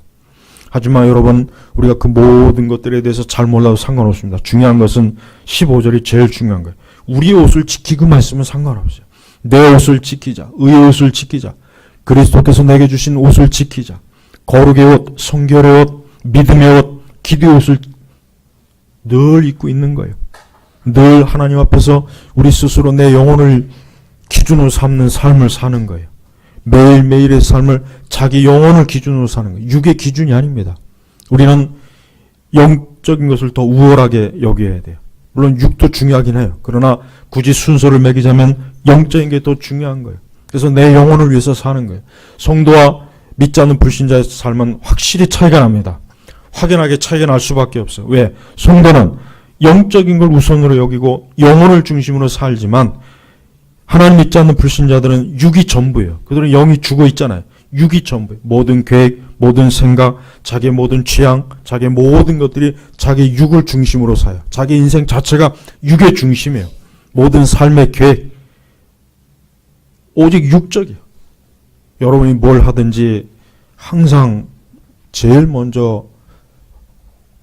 하지만 여러분 우리가 그 모든 것들에 대해서 잘 몰라도 상관없습니다. 중요한 것은 15절이 제일 중요한 거예요. 우리의 옷을 지키고만 있으면 상관없어요. 내 옷을 지키자. 의의 옷을 지키자. 그리스도께서 내게 주신 옷을 지키자. 거룩의 옷, 성결의 옷, 믿음의 옷, 기도의 옷을 늘 입고 있는 거예요. 늘 하나님 앞에서 우리 스스로 내 영혼을 기준으로 삼는 삶을 사는 거예요. 매일매일의 삶을 자기 영혼을 기준으로 사는 거예요. 육의 기준이 아닙니다. 우리는 영적인 것을 더 우월하게 여겨야 돼요. 물론 육도 중요하긴 해요. 그러나 굳이 순서를 매기자면 영적인 게 더 중요한 거예요. 그래서 내 영혼을 위해서 사는 거예요. 성도와 믿지 않는 불신자의 삶은 확실히 차이가 납니다. 확연하게 차이가 날 수밖에 없어요. 왜? 성도는 영적인 걸 우선으로 여기고 영혼을 중심으로 살지만 하나님 믿지 않는 불신자들은 육이 전부예요. 그들은 영이 죽어 있잖아요. 육이 전부예요. 모든 계획, 모든 생각, 자기의 모든 취향, 자기의 모든 것들이 자기 육을 중심으로 사요. 자기 인생 자체가 육의 중심이에요. 모든 삶의 계획, 오직 육적이에요. 여러분이 뭘 하든지 항상 제일 먼저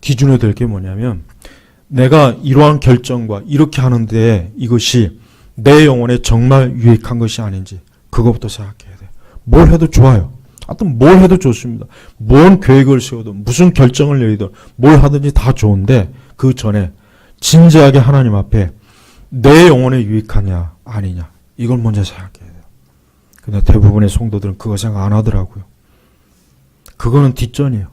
기준이 될 게 뭐냐면 내가 이러한 결정과 이렇게 하는데 이것이 내 영혼에 정말 유익한 것이 아닌지 그것부터 생각해야 돼요. 뭘 해도 좋아요. 하여튼 뭘 해도 좋습니다. 뭔 계획을 세우든 무슨 결정을 내리든 뭘 하든지 다 좋은데 그 전에 진지하게 하나님 앞에 내 영혼에 유익하냐 아니냐 이걸 먼저 생각해야 돼요. 근데 대부분의 성도들은 그거 생각 안 하더라고요. 그거는 뒷전이에요.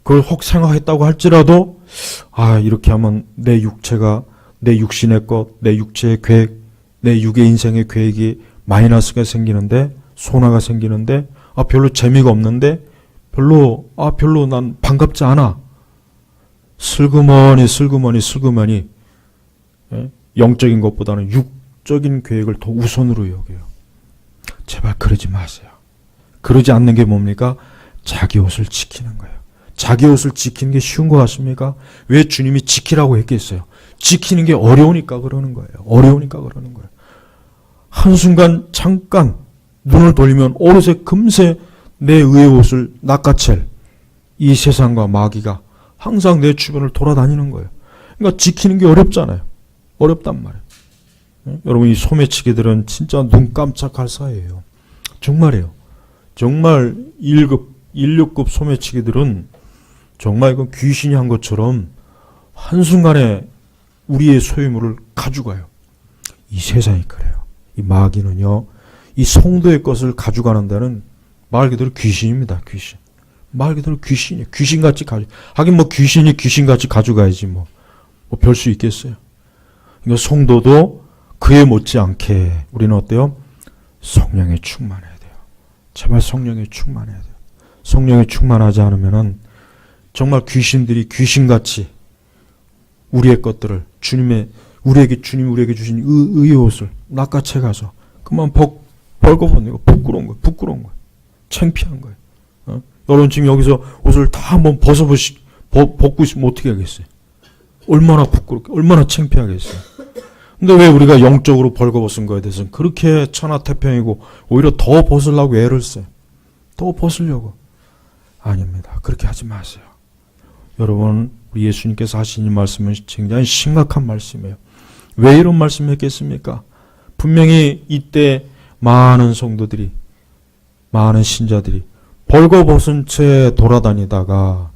그걸 혹 생각했다고 할지라도 이렇게 하면 내 육체가 내 육신의 것, 내 육체의 계획, 내 육의 인생의 계획이 마이너스가 생기는데 손해가 생기는데 별로 재미가 없는데 별로 난 반갑지 않아. 슬그머니 영적인 것보다는 육적인 계획을 더 우선으로 여겨요. 제발 그러지 마세요. 그러지 않는 게 뭡니까? 자기 옷을 지키는 거예요. 자기 옷을 지키는 게 쉬운 것 같습니까? 왜 주님이 지키라고 했겠어요? 지키는 게 어려우니까 그러는 거예요. 한순간 잠깐 눈을 돌리면 어느새 금세 내 의의 옷을 낚아챌 이 세상과 마귀가 항상 내 주변을 돌아다니는 거예요. 그러니까 지키는 게 어렵잖아요. 어렵단 말이에요. 여러분 이 소매치기들은 진짜 눈 깜짝할 사이예요. 정말이에요. 정말 1류급 소매치기들은 정말 이건 귀신이 한 것처럼 한순간에 우리의 소유물을 가져가요. 이 세상이 그래요. 이 마귀는요. 이 성도의 것을 가져가는 데는 말 그대로 귀신입니다. 귀신. 말 그대로 귀신이에요. 귀신같이 하긴 귀신이 귀신같이 가져가야지 별 수 있겠어요. 그러니까 성도도 그에 못지않게 우리는 어때요? 성령에 충만해야 돼요. 제발 성령에 충만해야 돼요. 성령에 충만하지 않으면은 정말 귀신들이 귀신같이 우리의 것들을 주님이 우리에게 주신 의의 옷을 낚아채 가서 그만 벌거벗는 거 부끄러운 거예요. 창피한 거예요. 여러분 지금 여기서 옷을 다 한번 벗고 있으면 어떻게 하겠어요? 얼마나 부끄럽게, 얼마나 창피하겠어요. 근데 왜 우리가 영적으로 벌거벗은 거에 대해서는 그렇게 천하태평이고 오히려 더 벗으려고 애를 써요. 또 벗으려고. 아닙니다. 그렇게 하지 마세요. 여러분, 우리 예수님께서 하신 이 말씀은 굉장히 심각한 말씀이에요. 왜 이런 말씀을 했겠습니까? 분명히 이때 많은 성도들이, 많은 신자들이 벌거벗은 채 돌아다니다가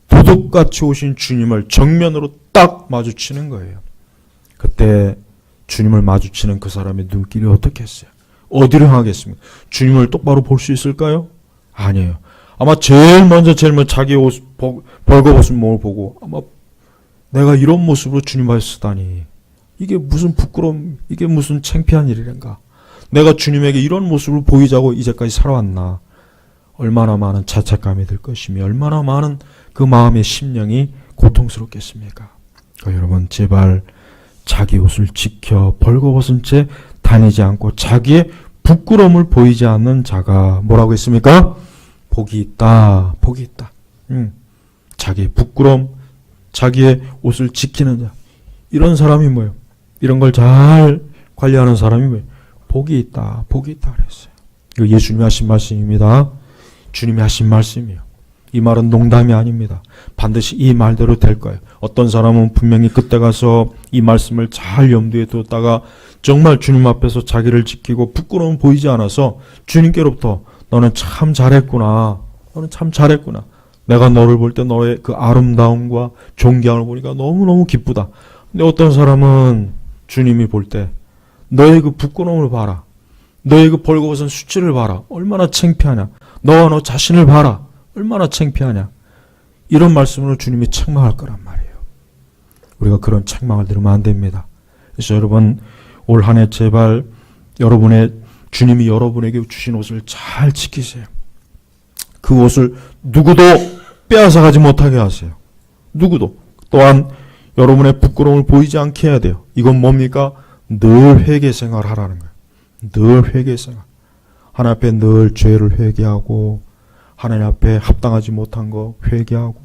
도둑같이 오신 주님을 정면으로 딱 마주치는 거예요. 그때 주님을 마주치는 그 사람의 눈길이 어떻게 했어요? 어디로 향하겠습니까? 주님을 똑바로 볼 수 있을까요? 아니에요. 아마 제일 먼저 자기 옷, 벌거벗은 몸을 보고 아마 내가 이런 모습으로 주님 앞에 서다니 이게 무슨 부끄러움, 이게 무슨 창피한 일이란가. 내가 주님에게 이런 모습을 보이자고 이제까지 살아왔나. 얼마나 많은 자책감이 들 것이며 얼마나 많은 그 마음의 심령이 고통스럽겠습니까? 여러분, 제발 자기 옷을 지켜 벌거벗은 채 다니지 않고 자기의 부끄러움을 보이지 않는 자가 뭐라고 했습니까? 복이 있다. 복이 있다. 자기의 부끄러움, 자기의 옷을 지키는 자. 이런 사람이 뭐예요? 이런 걸 잘 관리하는 사람이 뭐예요? 복이 있다. 복이 있다 그랬어요. 이거 예수님이 하신 말씀입니다. 주님이 하신 말씀이에요. 이 말은 농담이 아닙니다. 반드시 이 말대로 될 거예요. 어떤 사람은 분명히 그때 가서 이 말씀을 잘 염두에 두었다가 정말 주님 앞에서 자기를 지키고 부끄러움 보이지 않아서 주님께로부터 너는 참 잘했구나. 너는 참 잘했구나. 내가 너를 볼 때 너의 그 아름다움과 존경을 보니까 너무너무 기쁘다. 근데 어떤 사람은 주님이 볼 때 너의 그 부끄러움을 봐라. 너의 그 벌거벗은 수치를 봐라. 얼마나 창피하냐. 너와 너 자신을 봐라. 얼마나 창피하냐. 이런 말씀으로 주님이 책망할 거란 말이에요. 우리가 그런 책망을 들으면 안 됩니다. 그래서 여러분, 올 한 해 제발 주님이 여러분에게 주신 옷을 잘 지키세요. 그 옷을 누구도 빼앗아가지 못하게 하세요. 누구도. 또한 여러분의 부끄러움을 보이지 않게 해야 돼요. 이건 뭡니까? 늘 회개생활 하라는 거예요. 늘 회개생활. 하나님 앞에 늘 죄를 회개하고 하나님 앞에 합당하지 못한 거 회개하고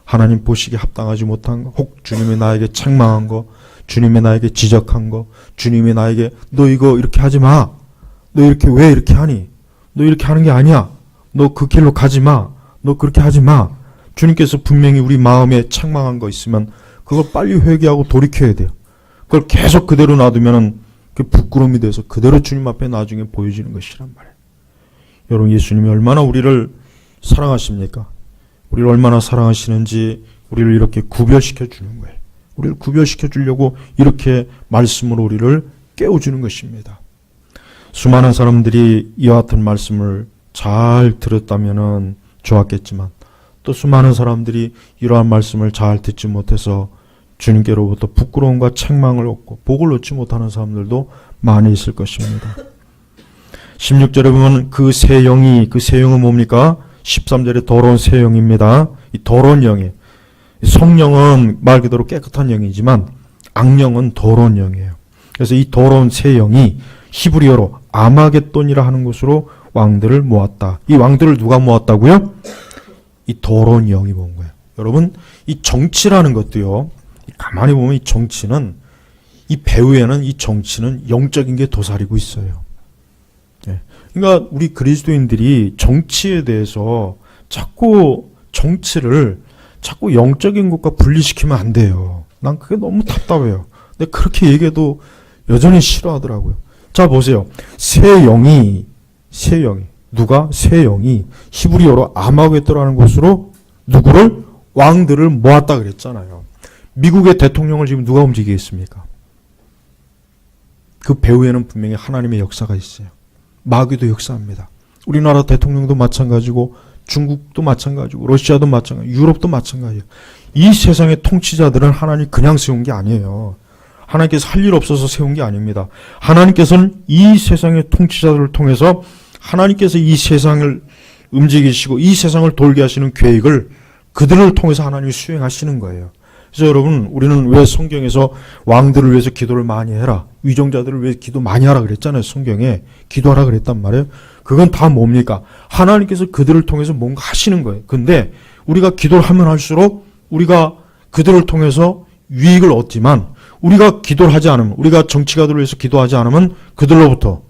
하나님 보시기에 합당하지 못한 거, 혹 주님이 나에게 책망한 거, 주님이 나에게 지적한 거, 주님이 나에게 너 이거 이렇게 하지 마. 너 이렇게 왜 이렇게 하니? 너 이렇게 하는 게 아니야. 너 그 길로 가지 마. 너 그렇게 하지 마. 주님께서 분명히 우리 마음에 책망한 거 있으면 그걸 빨리 회개하고 돌이켜야 돼요. 그걸 계속 그대로 놔두면은 그 부끄러움이 돼서 그대로 주님 앞에 나중에 보여지는 것이란 말이에요. 여러분, 예수님이 얼마나 우리를 사랑하십니까? 우리를 얼마나 사랑하시는지 우리를 이렇게 구별시켜 주는 거예요. 우리를 구별시켜 주려고 이렇게 말씀으로 우리를 깨워주는 것입니다. 수많은 사람들이 이와 같은 말씀을 잘 들었다면 좋았겠지만 또 수많은 사람들이 이러한 말씀을 잘 듣지 못해서 주님께로부터 부끄러움과 책망을 얻고 복을 얻지 못하는 사람들도 많이 있을 것입니다. 16절에 보면 그 새 영은 뭡니까? 13절에 더러운 새 영입니다. 이 더러운 영이에요. 성령은 말 그대로 깨끗한 영이지만 악령은 더러운 영이에요. 그래서 이 더러운 새 영이 히브리어로 아마겟돈이라 하는 곳으로 왕들을 모았다. 이 왕들을 누가 모았다고요? 이 더러운 영이 모은 거예요. 여러분, 이 정치라는 것도요, 가만히 보면 이 정치는, 이 배후에는 이 정치는 영적인 게 도사리고 있어요. 그러니까 우리 그리스도인들이 정치에 대해서 자꾸 정치를 자꾸 영적인 것과 분리시키면 안 돼요. 난 그게 너무 답답해요. 근데 그렇게 얘기해도 여전히 싫어하더라고요. 자, 보세요. 새 영이 누가? 새 영이 히브리어로 아마겟도라는 곳으로 누구를? 왕들을 모았다 그랬잖아요. 미국의 대통령을 지금 누가 움직이겠습니까? 그 배후에는 분명히 하나님의 역사가 있어요. 마귀도 역사합니다. 우리나라 대통령도 마찬가지고 중국도 마찬가지고 러시아도 마찬가지고 유럽도 마찬가지예요. 이 세상의 통치자들은 하나님이 그냥 세운 게 아니에요. 하나님께서 할 일 없어서 세운 게 아닙니다. 하나님께서는 이 세상의 통치자들을 통해서 하나님께서 이 세상을 움직이시고 이 세상을 돌게 하시는 계획을 그들을 통해서 하나님이 수행하시는 거예요. 그래서 여러분, 우리는 왜 성경에서 왕들을 위해서 기도를 많이 해라, 위정자들을 위해 기도 많이 하라 그랬잖아요. 성경에 기도하라 그랬단 말이에요. 그건 다 뭡니까? 하나님께서 그들을 통해서 뭔가 하시는 거예요. 근데 우리가 기도를 하면 할수록 우리가 그들을 통해서 유익을 얻지만 우리가 기도를 하지 않으면, 우리가 정치가들을 위해서 기도하지 않으면 그들로부터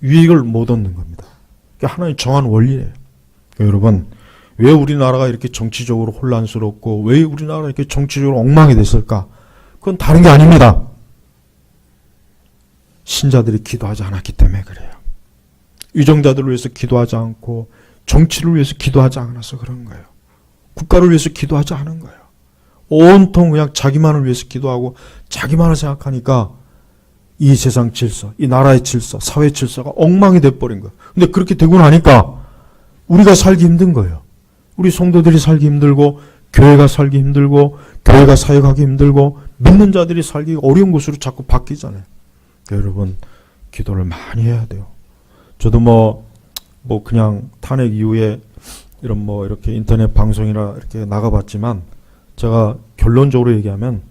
유익을 못 얻는 겁니다. 그게 하나님 정한 원리예요. 여러분, 왜 우리나라가 이렇게 정치적으로 혼란스럽고 왜 우리나라가 이렇게 정치적으로 엉망이 됐을까? 그건 다른 게 아닙니다. 신자들이 기도하지 않았기 때문에 그래요. 위정자들을 위해서 기도하지 않고 정치를 위해서 기도하지 않아서 그런 거예요. 국가를 위해서 기도하지 않은 거예요. 온통 그냥 자기만을 위해서 기도하고 자기만을 생각하니까 이 세상 질서, 이 나라의 질서, 사회 질서가 엉망이 돼버린 거예요. 근데 그렇게 되고 나니까 우리가 살기 힘든 거예요. 우리 성도들이 살기 힘들고 교회가 살기 힘들고 교회가 사역하기 힘들고 믿는 자들이 살기 어려운 곳으로 자꾸 바뀌잖아요. 여러분, 기도를 많이 해야 돼요. 저도 뭐 그냥 탄핵 이후에 이런 이렇게 인터넷 방송이나 이렇게 나가봤지만 제가 결론적으로 얘기하면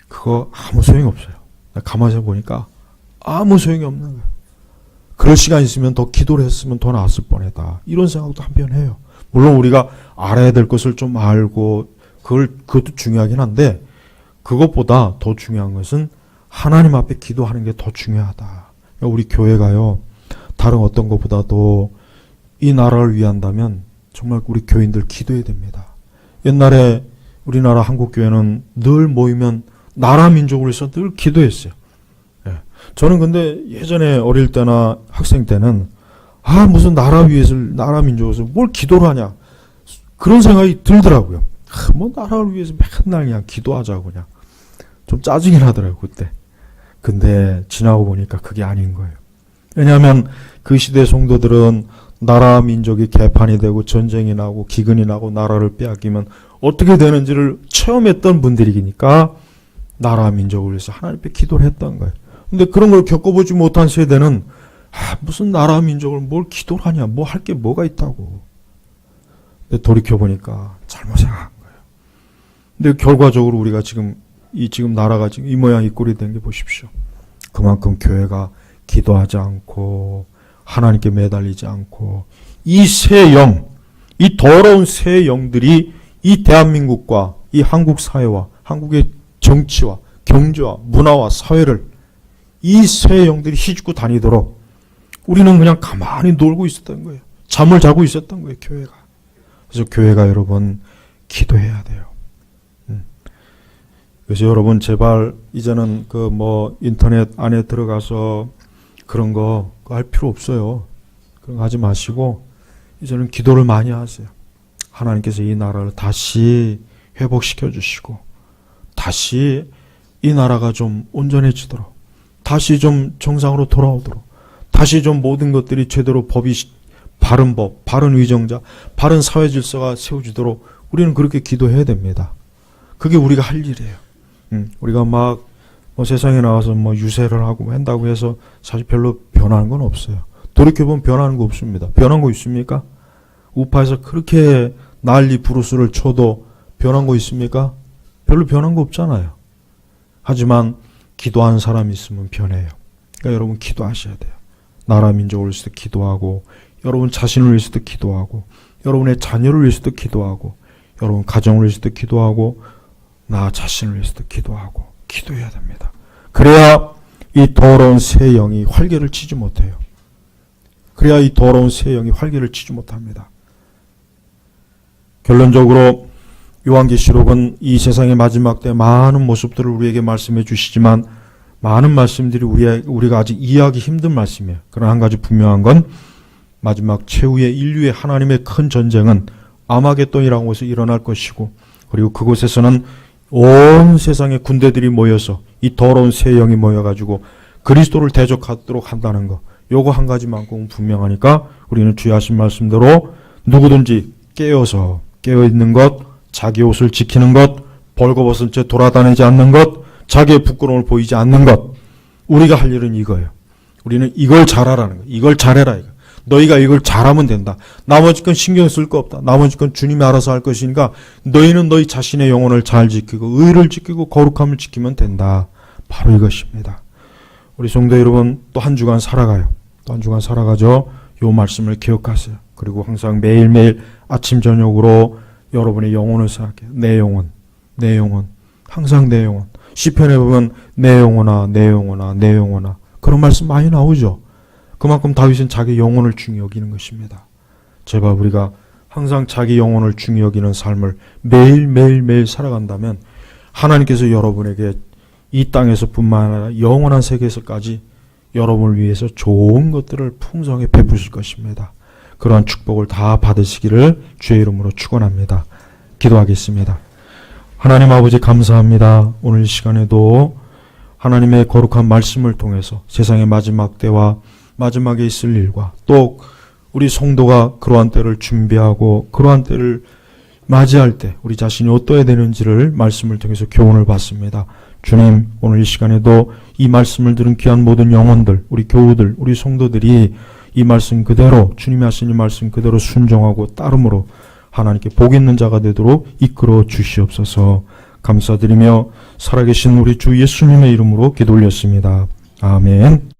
그거 아무 소용이 없어요. 가만히 보니까 아무 소용이 없는 거예요. 그럴 시간 있으면 더 기도를 했으면 더 나았을 뻔했다. 이런 생각도 한편 해요. 물론 우리가 알아야 될 것을 좀 알고 그것도 중요하긴 한데 그것보다 더 중요한 것은 하나님 앞에 기도하는 게 더 중요하다. 우리 교회가요, 다른 어떤 것보다도 이 나라를 위한다면 정말 우리 교인들 기도해야 됩니다. 옛날에 우리나라 한국교회는 늘 모이면 나라 민족을 위해서 늘 기도했어요. 예. 저는 근데 예전에 어릴 때나 학생 때는 무슨 나라 위해서, 나라 민족을 위해서 뭘 기도를 하냐, 그런 생각이 들더라고요. 뭐 나라를 위해서 맨날 그냥 기도하자고 그냥. 좀 짜증이 나더라고요, 그때. 근데 지나고 보니까 그게 아닌 거예요. 왜냐하면 그 시대 성도들은 나라 민족이 개판이 되고 전쟁이 나고 기근이 나고 나라를 빼앗기면 어떻게 되는지를 체험했던 분들이니까 나라 민족을 위해서 하나님 앞에 기도를 했던 거예요. 근데 그런 걸 겪어보지 못한 세대는 무슨 나라 민족을 뭘 기도를 하냐, 뭐 할 게 뭐가 있다고. 근데 돌이켜보니까 잘못 생각한 거예요. 근데 결과적으로 우리가 지금 나라가 지금 이 모양 이 꼴이 된 게 보십시오. 그만큼 교회가 기도하지 않고 하나님께 매달리지 않고 이 새 영, 이 더러운 새 영들이 이 대한민국과 이 한국 사회와 한국의 정치와 경제와 문화와 사회를 이 새 영들이 휘젓고 다니도록 우리는 그냥 가만히 놀고 있었던 거예요. 잠을 자고 있었던 거예요, 교회가. 그래서 교회가 여러분 기도해야 돼요. 그래서 여러분 제발 이제는 인터넷 안에 들어가서 그런 거 할 필요 없어요. 그런 거 하지 마시고 이제는 기도를 많이 하세요. 하나님께서 이 나라를 다시 회복시켜 주시고 다시 이 나라가 좀 온전해지도록, 다시 좀 정상으로 돌아오도록, 다시 좀 모든 것들이 제대로 바른 법, 바른 위정자, 바른 사회 질서가 세워지도록 우리는 그렇게 기도해야 됩니다. 그게 우리가 할 일이에요. 우리가 세상에 나와서 유세를 하고 한다고 해서 사실 별로 변하는 건 없어요. 돌이켜보면 변하는 거 없습니다. 변한 거 있습니까? 우파에서 그렇게 난리 부르스를 쳐도 변한 거 있습니까? 별로 변한 거 없잖아요. 하지만 기도하는 사람이 있으면 변해요. 그러니까 여러분 기도하셔야 돼요. 나라 민족을 위해서도 기도하고, 여러분 자신을 위해서도 기도하고, 여러분의 자녀를 위해서도 기도하고, 여러분 가정을 위해서도 기도하고, 나 자신을 위해서도 기도하고, 기도해야 됩니다. 그래야 이 더러운 새 영이 활개를 치지 못해요. 그래야 이 더러운 새 영이 활개를 치지 못합니다. 결론적으로 요한계시록은 이 세상의 마지막 때 많은 모습들을 우리에게 말씀해 주시지만 많은 말씀들이 우리가 아직 이해하기 힘든 말씀이에요. 그러나 한 가지 분명한 건 마지막 최후의 인류의 하나님의 큰 전쟁은 아마겟돈이라는 곳에서 일어날 것이고, 그리고 그곳에서는 온 세상의 군대들이 모여서 이 더러운 새 영이 모여가지고 그리스도를 대적하도록 한다는 거, 요거 한 가지만큼은 분명하니까 우리는 주의 하신 말씀대로 누구든지 깨어있는 것, 자기 옷을 지키는 것, 벌거벗은 채 돌아다니지 않는 것, 자기의 부끄러움을 보이지 않는 것, 우리가 할 일은 이거예요. 우리는 이걸 잘하라는 거예요. 이걸 잘해라 이거. 너희가 이걸 잘하면 된다. 나머지 건 신경 쓸 거 없다. 나머지 건 주님이 알아서 할 것이니까 너희는 너희 자신의 영혼을 잘 지키고 의를 지키고 거룩함을 지키면 된다. 바로 이것입니다. 우리 성도 여러분, 또 한 주간 살아가요. 또 한 주간 살아가죠. 요 말씀을 기억하세요. 그리고 항상 매일매일 아침 저녁으로 여러분의 영혼을 생각해요. 내 영혼, 항상 내 영혼. 시편에 보면 내 영혼아, 내 영혼아, 내 영혼아, 그런 말씀 많이 나오죠. 그만큼 다윗은 자기 영혼을 중히 여기는 것입니다. 제발 우리가 항상 자기 영혼을 중히 여기는 삶을 매일 살아간다면 하나님께서 여러분에게 이 땅에서 뿐만 아니라 영원한 세계에서까지 여러분을 위해서 좋은 것들을 풍성하게 베푸실 것입니다. 그러한 축복을 다 받으시기를 주의 이름으로 축원합니다. 기도하겠습니다. 하나님 아버지 감사합니다. 오늘 이 시간에도 하나님의 거룩한 말씀을 통해서 세상의 마지막 때와 마지막에 있을 일과 또 우리 성도가 그러한 때를 준비하고 그러한 때를 맞이할 때 우리 자신이 어떠해야 되는지를 말씀을 통해서 교훈을 받습니다. 주님, 오늘 이 시간에도 이 말씀을 들은 귀한 모든 영혼들, 우리 교우들, 우리 성도들이 이 말씀 그대로, 주님이 하신 이 말씀 그대로 순종하고 따름으로 하나님께 복 있는 자가 되도록 이끌어 주시옵소서. 감사드리며 살아계신 우리 주 예수님의 이름으로 기도 올렸습니다. 아멘.